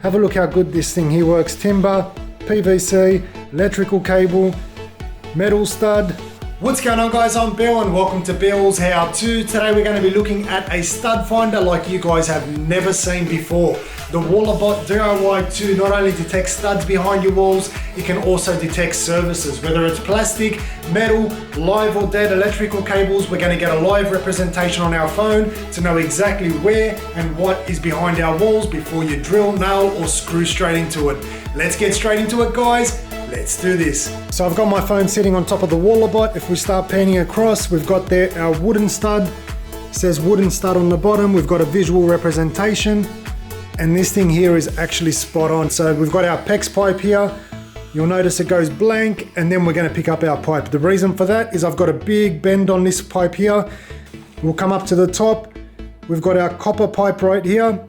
Have a look how good this thing here works. Timber, PVC, electrical cable, metal stud. What's going on guys, I'm Bill and welcome to Bill's How To. Today we're going to be looking at a stud finder like you guys have never seen before. The Walabot DIY 2 not only detects studs behind your walls, it can also detect surfaces, whether it's plastic, metal, live or dead electrical cables. We're going to get a live representation on our phone to know exactly where and what is behind our walls before you drill, nail or screw straight into it. Let's get straight into it guys. Let's do this. So I've got my phone sitting on top of the Walabot. If we start panning across, we've got there our wooden stud. It says wooden stud on the bottom. We've got a visual representation. And this thing here is actually spot on. So we've got our PEX pipe here. You'll notice it goes blank and then we're going to pick up our pipe. The reason for that is I've got a big bend on this pipe here. We'll come up to the top. We've got our copper pipe right here.